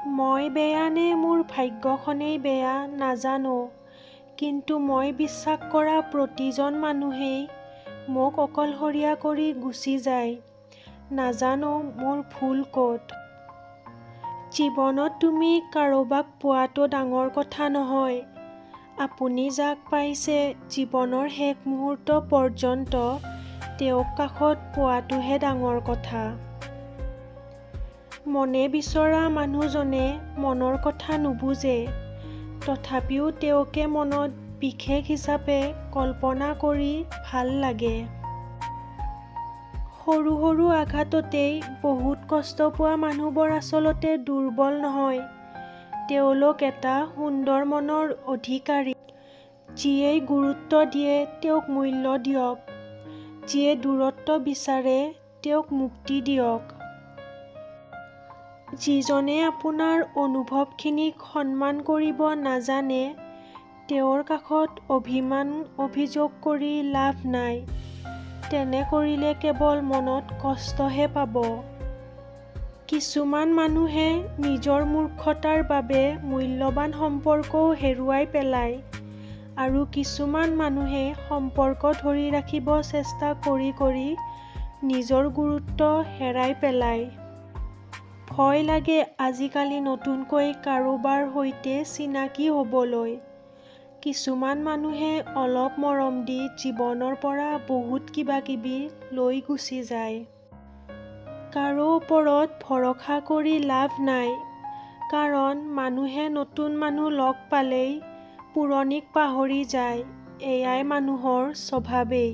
মই বেয়া নে মোৰ ভাগ্যখনেই বেয়া নাজানো, কিন্তু মই বিশ্বাস কৰা প্ৰতিজন মানুহেই মোক অকলশৰীয়া কৰি গুচি যায়। নাজানো মোৰ ভুল ক'ত। জীৱনত তুমি কাৰোবাক পোৱাটো ডাঙৰ কথা নহয়। আপুনি যাক পাইছে জীৱনৰ শেষ মুহূৰ্ত পৰ্যন্ত তেওঁক কাষত পোৱাটোহে ডাঙৰ কথা। মনে বিচৰা মানুহজনে মনৰ কথা নুবুজে, তথাপিও তেওঁকে মনত বিশেষ হিচাপে কল্পনা কৰি ভাল লাগে। সৰু সৰু আঘাততেই বহুত কষ্ট পোৱা মানুহবোৰ আচলতে দুৰ্বল নহয়। তেওঁলোক এটা সুন্দৰ মনৰ অধিকাৰী। যিয়েই গুৰুত্ব দিয়ে তেওঁক মূল্য দিয়ক, যিয়ে দূৰত্ব বিচাৰে তেওঁক মুক্তি দিয়ক। যিজনে আপোনাৰ অনুভৱখিনিক সন্মান কৰিব নাজানে তেওঁৰ কাষত অভিমান অভিযোগ কৰি লাভ নাই। তেনে কৰিলে কেৱল মনত কষ্টহে পাব। কিছুমান মানুহে নিজৰ মূৰ্খতাৰ বাবে মূল্যৱান সম্পৰ্কও হেৰুৱাই পেলায়, আৰু কিছুমান মানুহে সম্পৰ্ক ধৰি ৰাখিব চেষ্টা কৰি নিজৰ গুৰুত্ব হেৰাই পেলায়। ভয় লাগে আজিকালি নতুনকৈ কাৰোবাৰ সৈতে চিনাকি হ'বলৈ। কিছুমান মানুহে অলপ মৰম দি জীৱনৰ পৰা বহুত কিবাকিবি লৈ গুচি যায়। কাৰো ওপৰত ভৰসা কৰি লাভ নাই, কাৰণ মানুহে নতুন মানুহ লগ পালেই পুৰণিক পাহৰি যায়। এয়াই মানুহৰ স্বভাৱেই।